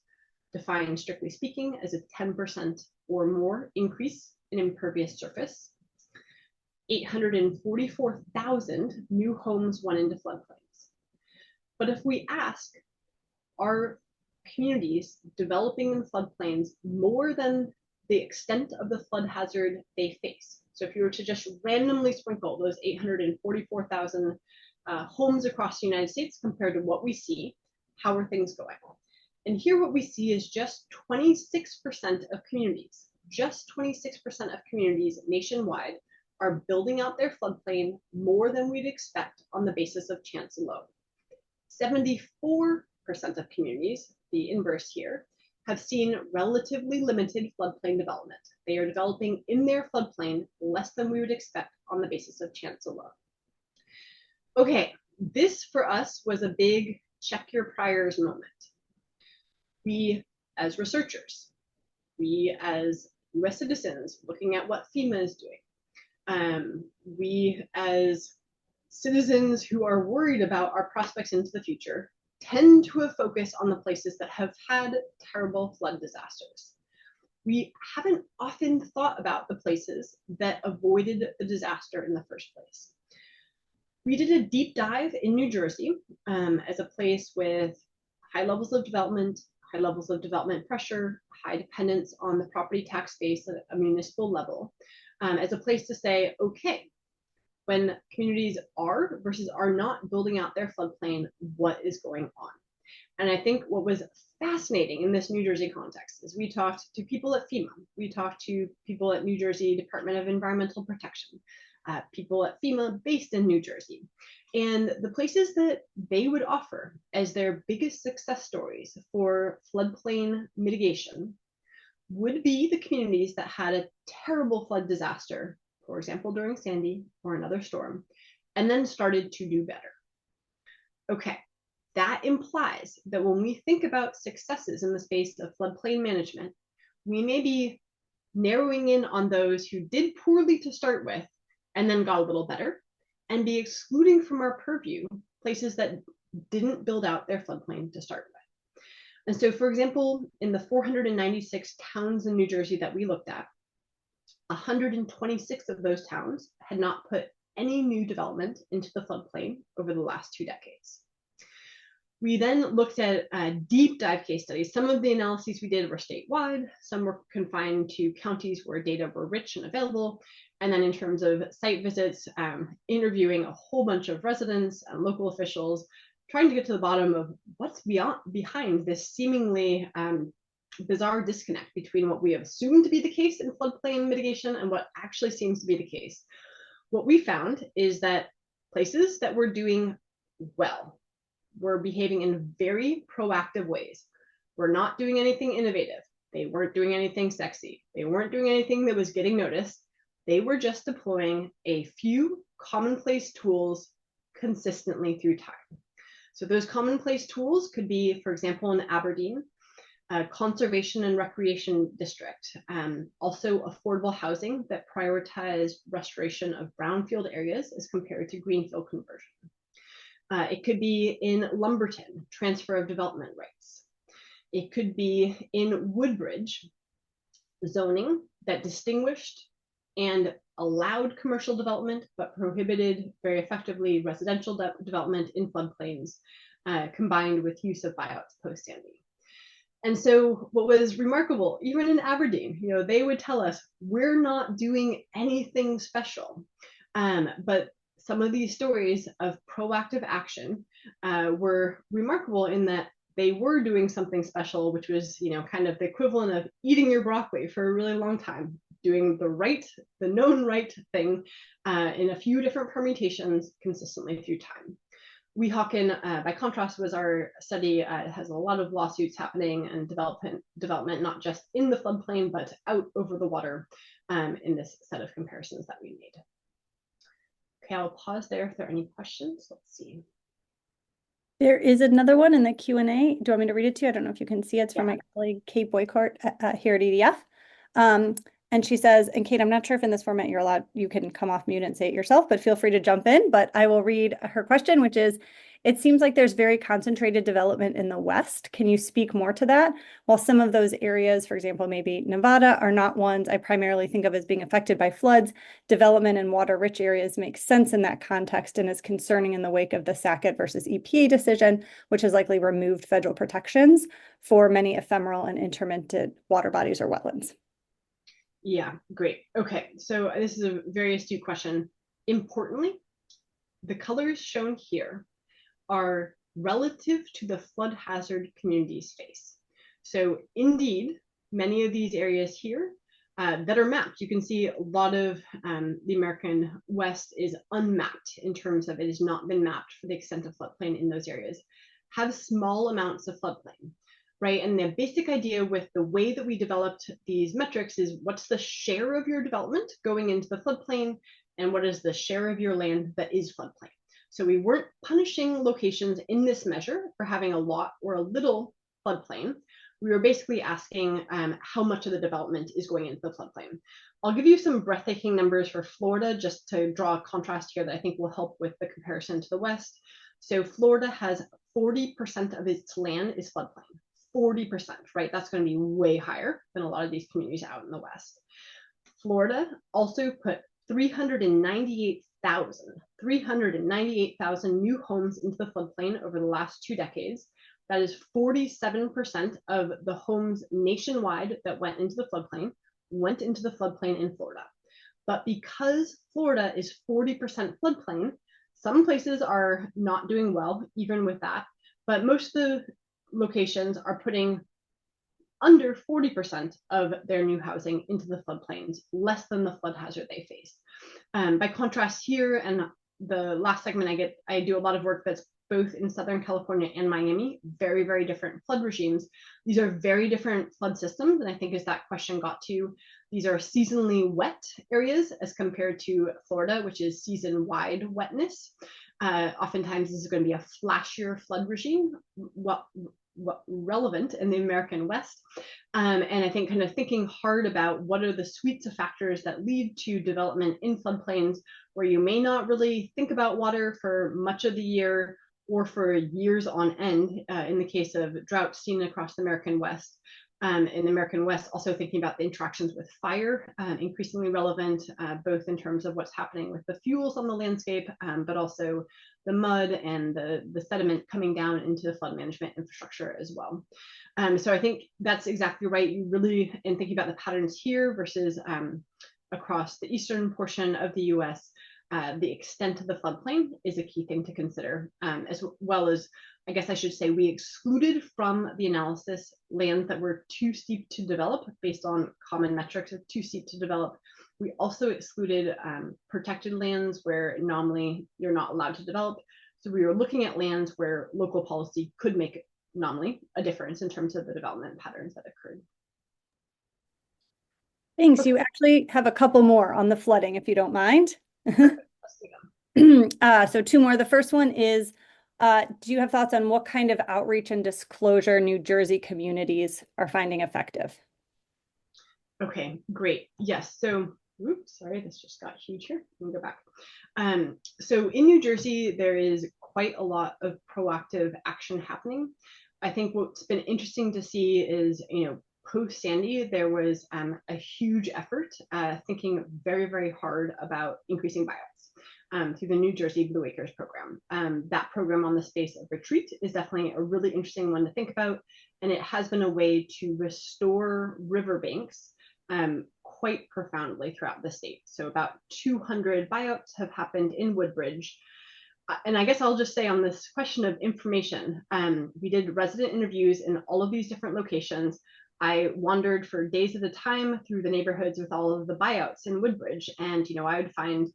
defined strictly speaking as a 10% or more increase in impervious surface. 844,000 new homes went into floodplains. But if we ask, are communities developing in floodplains more than the extent of the flood hazard they face? So if you were to just randomly sprinkle those 844,000 homes across the United States compared to what we see, how are things going? And here what we see is just 26% of communities, just 26% of communities nationwide are building out their floodplain more than we'd expect on the basis of chance alone. 74% of communities, the inverse here, have seen relatively limited floodplain development. They are developing in their floodplain less than we would expect on the basis of chance alone. Okay, this for us was a big check your priors moment. We as researchers, we as US citizens looking at what FEMA is doing, we as citizens who are worried about our prospects into the future tend to have focused on the places that have had terrible flood disasters. We haven't often thought about the places that avoided the disaster in the first place. We did a deep dive in New Jersey as a place with high levels of development, high levels of development pressure, high dependence on the property tax base at a municipal level, as a place to say, okay, when communities are versus are not building out their floodplain, what is going on? And I think what was fascinating in this New Jersey context is we talked to people at FEMA, we talked to people at New Jersey Department of Environmental Protection, people at FEMA based in New Jersey. And the places that they would offer as their biggest success stories for floodplain mitigation would be the communities that had a terrible flood disaster, for example, during Sandy or another storm, and then started to do better. Okay, that implies that when we think about successes in the space of floodplain management, we may be narrowing in on those who did poorly to start with and then got a little better, and be excluding from our purview places that didn't build out their floodplain to start with. And so, for example, in the 496 towns in New Jersey that we looked at, 126 of those towns had not put any new development into the floodplain over the last 2 decades. We then looked at deep dive case studies. Some of the analyses we did were statewide, some were confined to counties where data were rich and available. And then in terms of site visits, interviewing a whole bunch of residents and local officials, trying to get to the bottom of what's behind this seemingly bizarre disconnect between what we have assumed to be the case in floodplain mitigation and what actually seems to be the case. What we found is that places that were doing well were behaving in very proactive ways. We're not doing anything innovative. They weren't doing anything sexy. They weren't doing anything that was getting noticed. They were just deploying a few commonplace tools consistently through time. So those commonplace tools could be, for example, in Aberdeen, conservation and recreation district, also affordable housing that prioritized restoration of brownfield areas as compared to greenfield conversion. It could be in Lumberton, transfer of development rights. It could be in Woodbridge, zoning that distinguished and allowed commercial development, but prohibited very effectively residential development in floodplains, combined with use of buyouts post-Sandy. And so what was remarkable, even in Aberdeen, they would tell us, we're not doing anything special. But some of these stories of proactive action were remarkable in that they were doing something special, which was, kind of the equivalent of eating your broccoli for a really long time, doing the known right thing in a few different permutations consistently through time. Weehawken, by contrast, was our study. It has a lot of lawsuits happening and development, not just in the floodplain, but out over the water in this set of comparisons that we made. Okay, I'll pause there if there are any questions. Let's see. There is another one in the Q&A. Do you want me to read it to you? I don't know if you can see it. It's from my colleague, Kate Boycourt here at EDF. And she says, and Kate, I'm not sure if in this format you can come off mute and say it yourself, but feel free to jump in. But I will read her question, which is it seems like there's very concentrated development in the West. Can you speak more to that? While some of those areas, for example, maybe Nevada, are not ones I primarily think of as being affected by floods, development in water-rich areas makes sense in that context and is concerning in the wake of the Sackett versus EPA decision, which has likely removed federal protections for many ephemeral and intermittent water bodies or wetlands. Yeah, great. Okay, so this is a very astute question. Importantly, the colors shown here are relative to the flood hazard community space. So indeed, many of these areas here that are mapped, you can see a lot of the American West is unmapped in terms of it has not been mapped for the extent of floodplain in those areas, have small amounts of floodplain, right? And the basic idea with the way that we developed these metrics is what's the share of your development going into the floodplain and what is the share of your land that is floodplain. So we weren't punishing locations in this measure for having a lot or a little floodplain. We were basically asking how much of the development is going into the floodplain. I'll give you some breathtaking numbers for Florida just to draw a contrast here that I think will help with the comparison to the West. So Florida has 40% of its land is floodplain. 40%, right? That's going to be way higher than a lot of these communities out in the West. Florida also put 398,000 new homes into the floodplain over the last 2 decades. That is 47% of the homes nationwide that went into the floodplain in Florida. But because Florida is 40% floodplain, some places are not doing well, even with that. But most of the locations are putting under 40% of their new housing into the floodplains, less than the flood hazard they face. By contrast here, and the last segment I do a lot of work that's both in Southern California and Miami, very, very different flood regimes. These are very different flood systems, and I think as that question got to, these are seasonally wet areas as compared to Florida, which is season-wide wetness. Oftentimes this is going to be a flashier flood regime, relevant in the American West. And I think kind of thinking hard about what are the suites of factors that lead to development in floodplains where you may not really think about water for much of the year or for years on end, in the case of drought seen across the American West. In the American West, also thinking about the interactions with fire, increasingly relevant, both in terms of what's happening with the fuels on the landscape, but also the mud and the sediment coming down into the flood management infrastructure as well. So I think that's exactly right. You really, in thinking about the patterns here versus across the eastern portion of the US, the extent of the floodplain is a key thing to consider, as well as, I guess I should say, we excluded from the analysis lands that were too steep to develop based on common metrics of too steep to develop. We also excluded protected lands where nominally you're not allowed to develop. So we were looking at lands where local policy could make nominally a difference in terms of the development patterns that occurred. Thanks. You actually have a couple more on the flooding, if you don't mind. So 2 more. The first one is, do you have thoughts on what kind of outreach and disclosure New Jersey communities are finding effective? Okay, great. Yes. So, oops, sorry, this just got huge here. Let me go back. So in New Jersey, there is quite a lot of proactive action happening. I think what's been interesting to see is, post Sandy, there was a huge effort thinking very, very hard about increasing buyouts through the New Jersey Blue Acres program. That program on the space of retreat is definitely a really interesting one to think about. And it has been a way to restore riverbanks quite profoundly throughout the state. So about 200 buyouts have happened in Woodbridge. And I guess I'll just say on this question of information, we did resident interviews in all of these different locations. I wandered for days at a time through the neighborhoods with all of the buyouts in Woodbridge. And, I would find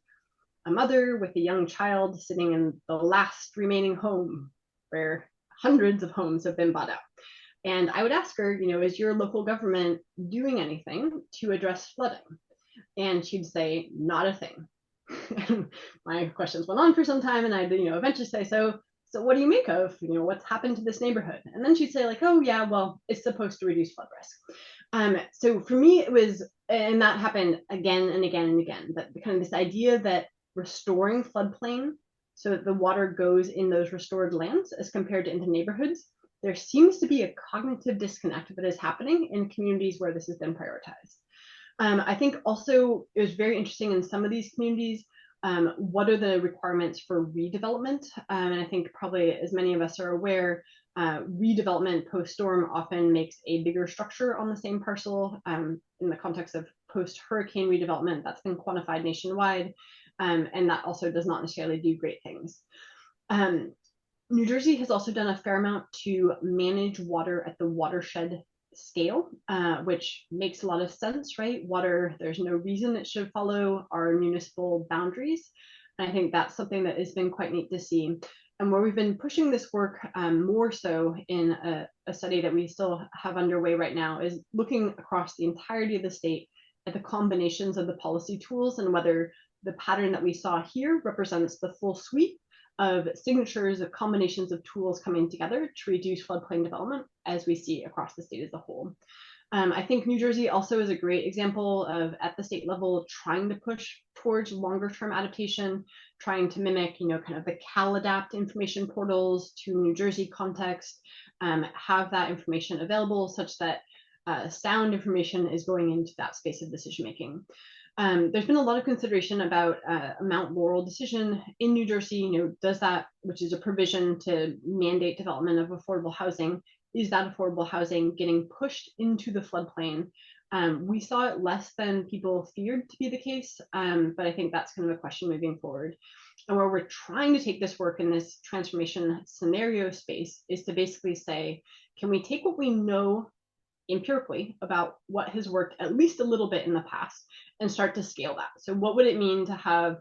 a mother with a young child sitting in the last remaining home where hundreds of homes have been bought out. And I would ask her, is your local government doing anything to address flooding? And she'd say, not a thing. And my questions went on for some time, and I'd, eventually say, so what do you make of, what's happened to this neighborhood? And then she'd say like, oh yeah, well, it's supposed to reduce flood risk. So for me, it was, and that happened again and again and again, that kind of this idea that restoring floodplain so that the water goes in those restored lands as compared to into neighborhoods, there seems to be a cognitive disconnect that is happening in communities where this has been prioritized. I think also it was very interesting in some of these communities, what are the requirements for redevelopment? And I think probably as many of us are aware, redevelopment post-storm often makes a bigger structure on the same parcel. In the context of post-hurricane redevelopment, that's been quantified nationwide, and that also does not necessarily do great things. New Jersey has also done a fair amount to manage water at the watershed scale, which makes a lot of sense, right? Water, there's no reason it should follow our municipal boundaries. And I think that's something that has been quite neat to see. And where we've been pushing this work more so in a study that we still have underway right now is looking across the entirety of the state at the combinations of the policy tools and whether the pattern that we saw here represents the full suite of signatures of combinations of tools coming together to reduce floodplain development as we see across the state as a whole. I think New Jersey also is a great example of, at the state level, trying to push towards longer term adaptation, trying to mimic, kind of the CalAdapt information portals to New Jersey context, have that information available such that sound information is going into that space of decision making. There's been a lot of consideration about a Mount Laurel decision in New Jersey. Does that, which is a provision to mandate development of affordable housing, is that affordable housing getting pushed into the floodplain? We saw it less than people feared to be the case, but I think that's kind of a question moving forward. And where we're trying to take this work in this transformation scenario space is to basically say, can we take what we know empirically about what has worked at least a little bit in the past and start to scale that? So what would it mean to have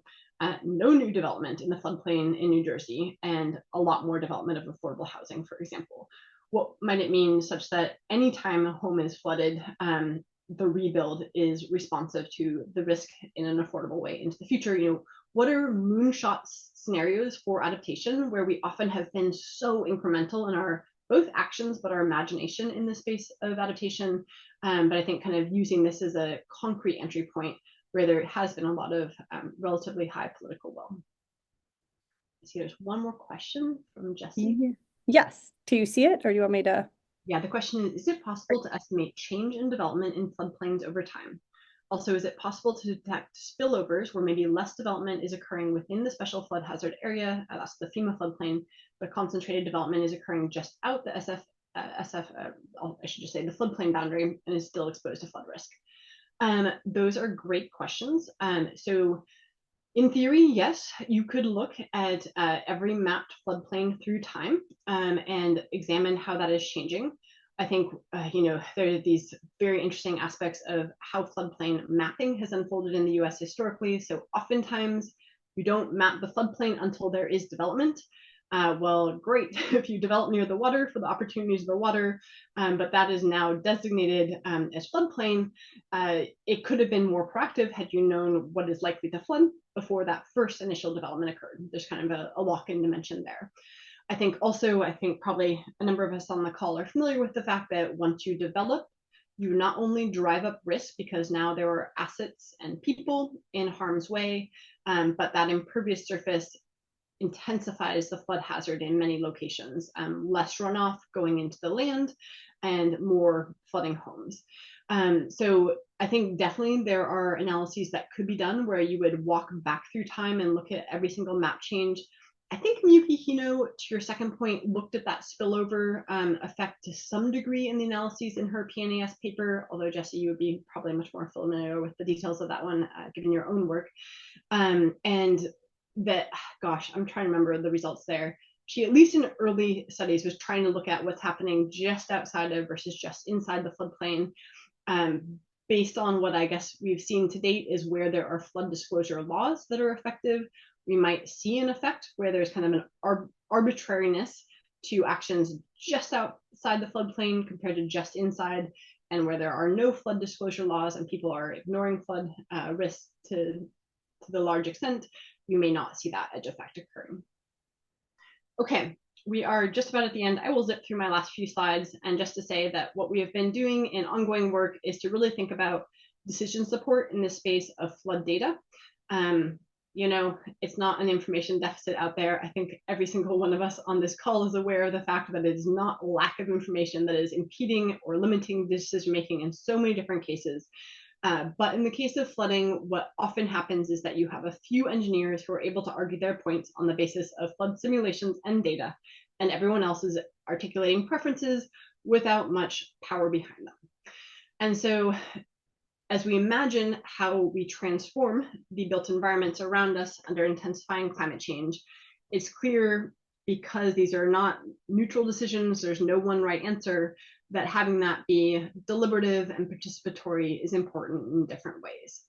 no new development in the floodplain in New Jersey and a lot more development of affordable housing, for example? What might it mean such that anytime a home is flooded, the rebuild is responsive to the risk in an affordable way into the future? What are moonshot scenarios for adaptation where we often have been so incremental in our both actions, but our imagination in the space of adaptation. But I think kind of using this as a concrete entry point where there has been a lot of relatively high political will. See, there's one more question from Jesse. Yes. Do you see it or do you want me to? Yeah, the question is it possible to estimate change in development in floodplains over time? Also, is it possible to detect spillovers where maybe less development is occurring within the special flood hazard area, that's the FEMA floodplain, but concentrated development is occurring just out the I should just say the floodplain boundary and is still exposed to flood risk? Those are great questions. So in theory, yes, you could look at every mapped floodplain through time and examine how that is changing. I think, there are these very interesting aspects of how floodplain mapping has unfolded in the US historically. So oftentimes you don't map the floodplain until there is development. Well, great if you develop near the water for the opportunities of the water, but that is now designated as floodplain. It could have been more proactive had you known what is likely to flood before that first initial development occurred. There's kind of a lock-in dimension there. I think probably a number of us on the call are familiar with the fact that once you develop, you not only drive up risk because now there are assets and people in harm's way, but that impervious surface intensifies the flood hazard in many locations, less runoff going into the land and more flooding homes. So I think definitely there are analyses that could be done where you would walk back through time and look at every single map change. I think Miyuki Hino, to your second point, looked at that spillover effect to some degree in the analyses in her PNAS paper, although Jesse, you would be probably much more familiar with the details of that one, given your own work. And that, gosh, I'm trying to remember the results there. She, at least in early studies, was trying to look at what's happening just outside of versus just inside the floodplain. Based on what I guess we've seen to date is where there are flood disclosure laws that are effective, we might see an effect where there's kind of an arbitrariness to actions just outside the floodplain compared to just inside, and where there are no flood disclosure laws and people are ignoring flood risk to the large extent, you may not see that edge effect occurring. Okay, we are just about at the end. I will zip through my last few slides, and just to say that what we have been doing in ongoing work is to really think about decision support in the space of flood data. you know, it's not an information deficit out there. I think every single one of us on this call is aware of the fact that it is not lack of information that is impeding or limiting decision making in so many different cases. But in the case of flooding, what often happens is that you have a few engineers who are able to argue their points on the basis of flood simulations and data, and everyone else is articulating preferences without much power behind them. And so as we imagine how we transform the built environments around us under intensifying climate change, it's clear, because these are not neutral decisions, there's no one right answer, that having that be deliberative and participatory is important in different ways.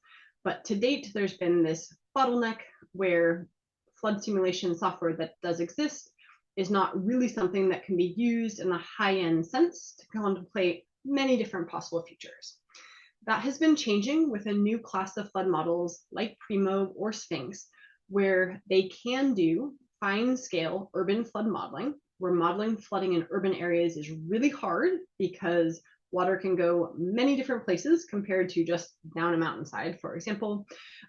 But to date, there's been this bottleneck where flood simulation software that does exist is not really something that can be used in a high-end sense to contemplate many different possible futures. That has been changing with a new class of flood models like Primo or Sphinx, where they can do fine scale urban flood modeling, where modeling flooding in urban areas is really hard because water can go many different places compared to just down a mountainside, for example.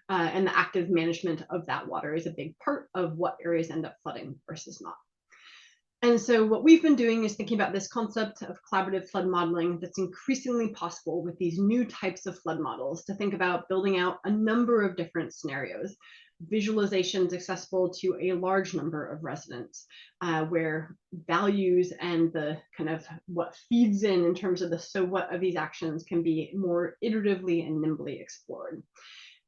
And the active management of that water is a big part of what areas end up flooding versus not. And so what we've been doing is thinking about this concept of collaborative flood modeling that's increasingly possible with these new types of flood models, to think about building out a number of different scenarios, visualizations accessible to a large number of residents, where values and the kind of what feeds in terms of the so what of these actions can be more iteratively and nimbly explored.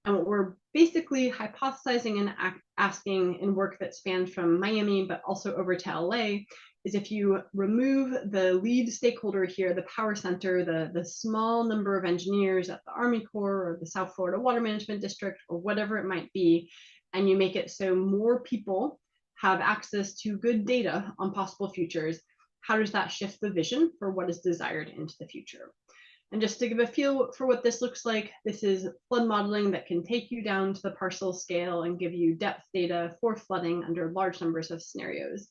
And what we're basically hypothesizing and asking in work that spans from Miami, but also over to LA, is if you remove the lead stakeholder here, the power center, the small number of engineers at the Army Corps or the South Florida Water Management District or whatever it might be, and you make it so more people have access to good data on possible futures, how does that shift the vision for what is desired into the future? And just to give a feel for what this looks like, this is flood modeling that can take you down to the parcel scale and give you depth data for flooding under large numbers of scenarios.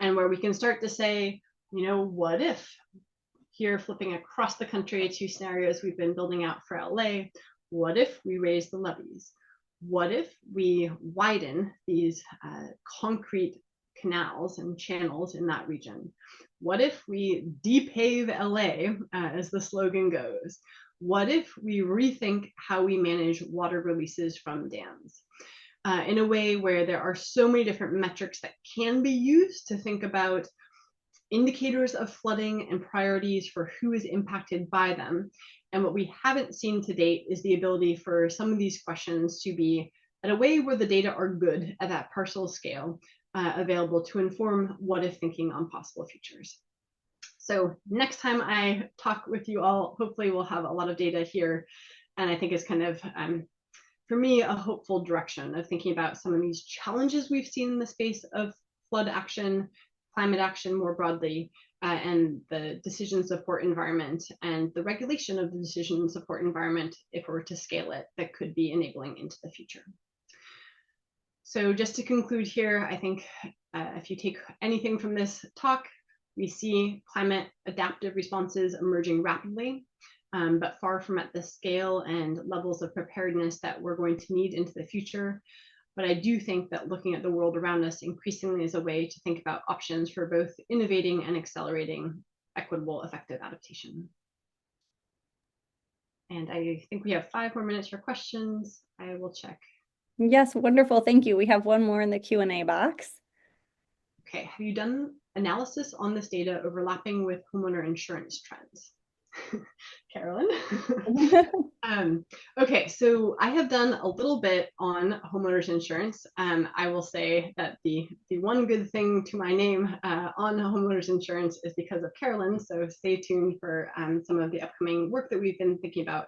And where we can start to say, you know, what if, here flipping across the country to scenarios we've been building out for LA, what if we raise the levees? What if we widen these concrete canals and channels in that region? What if we depave LA, as the slogan goes? What if we rethink how we manage water releases from dams in a way where there are so many different metrics that can be used to think about indicators of flooding and priorities for who is impacted by them? And what we haven't seen to date is the ability for some of these questions to be at a way where the data are good at that parcel scale, available to inform what if thinking on possible futures. So next time I talk with you all, hopefully we'll have a lot of data here. And I think it's kind of, for me, a hopeful direction of thinking about some of these challenges we've seen in the space of flood action, climate action more broadly, and the decision support environment and the regulation of the decision support environment, if we're to scale it, that could be enabling into the future. So just to conclude here, I think if you take anything from this talk, we see climate adaptive responses emerging rapidly, but far from at the scale and levels of preparedness that we're going to need into the future. But I do think that looking at the world around us increasingly is a way to think about options for both innovating and accelerating equitable, effective adaptation. And I think we have 5 more minutes for questions. I will check. Yes, wonderful. Thank you. We have one more in the Q&A box. Okay, have you done analysis on this data overlapping with homeowner insurance trends? Carolyn? Okay, so I have done a little bit on homeowners insurance. I will say that the one good thing to my name on homeowners insurance is because of Carolyn, so stay tuned for some of the upcoming work that we've been thinking about.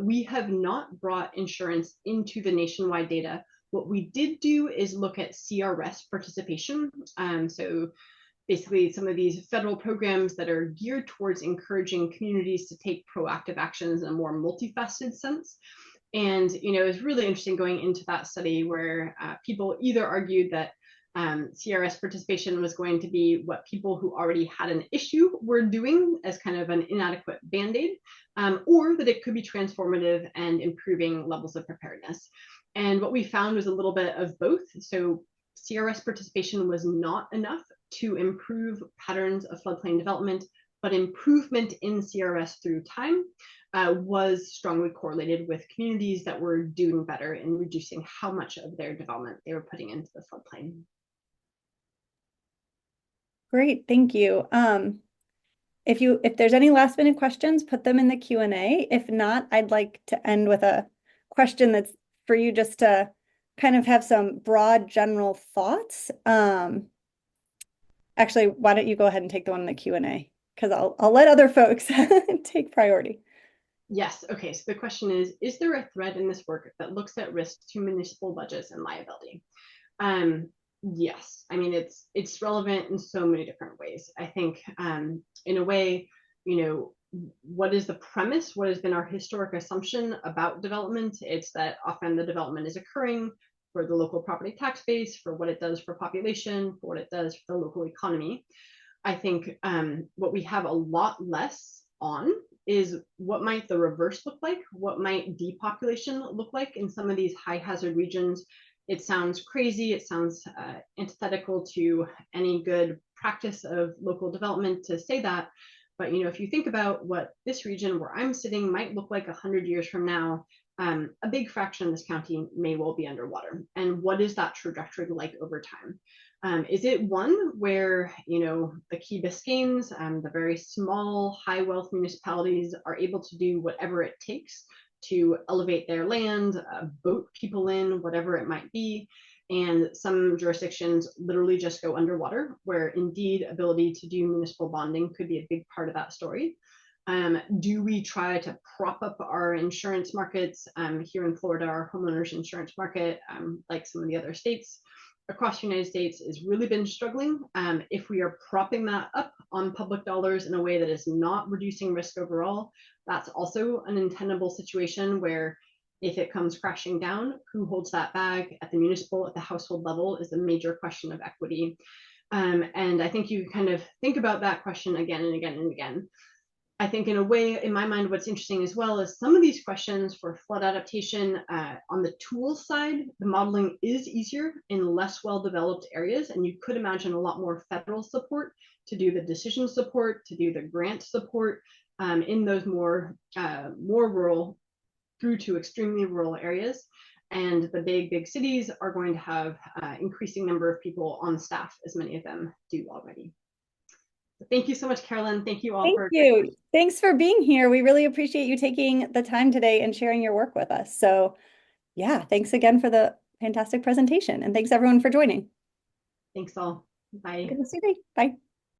We have not brought insurance into the nationwide data. What we did do is look at CRS participation. So basically some of these federal programs that are geared towards encouraging communities to take proactive actions in a more multifaceted sense. And, you know, it's really interesting going into that study where people either argued that CRS participation was going to be what people who already had an issue were doing as kind of an inadequate Band-Aid, or that it could be transformative and improving levels of preparedness. And what we found was a little bit of both. So CRS participation was not enough to improve patterns of floodplain development, but improvement in CRS through time was strongly correlated with communities that were doing better in reducing how much of their development they were putting into the floodplain. Great, thank you. If there's any last minute questions, put them in the Q&A. If not, I'd like to end with a question that's for you just to kind of have some broad general thoughts. Actually, why don't you go ahead and take the one in the Q&A? Because I'll let other folks take priority. Yes. Okay. So the question is there a thread in this work that looks at risk to municipal budgets and liability? Yes. I mean, it's relevant in so many different ways. I think, in a way, you know, what is the premise? What has been our historic assumption about development? It's that often the development is occurring for the local property tax base, for what it does for population, for what it does for the local economy. I think what we have a lot less on is what might the reverse look like? What might depopulation look like in some of these high hazard regions? It sounds crazy. It sounds antithetical to any good practice of local development to say that. But you know, if you think about what this region where I'm sitting might look like 100 years from now, a big fraction of this county may well be underwater. And what is that trajectory like over time? Is it one where, you know, the Key Biscaynes, the very small, high wealth municipalities are able to do whatever it takes to elevate their land, boat people in, whatever it might be, and some jurisdictions literally just go underwater, where indeed ability to do municipal bonding could be a big part of that story? Do we try to prop up our insurance markets? Here in Florida, our homeowners insurance market, like some of the other states across the United States, has really been struggling. If we are propping that up on public dollars in a way that is not reducing risk overall, that's also an untenable situation where if it comes crashing down, who holds that bag at the municipal, at the household level is a major question of equity. And I think you kind of think about that question again and again and again. I think in a way, in my mind, what's interesting as well is some of these questions for flood adaptation on the tools side, the modeling is easier in less well-developed areas. And you could imagine a lot more federal support to do the decision support, to do the grant support in those more rural through to extremely rural areas. And the big cities are going to have increasing number of people on staff, as many of them do already. Thank you so much, Carolyn. Thank you all Thank for. you. Thanks for being here. We really appreciate you taking the time today and sharing your work with us. So yeah, thanks again for the fantastic presentation. And thanks everyone for joining. Thanks all. Bye. Good to see you. Bye.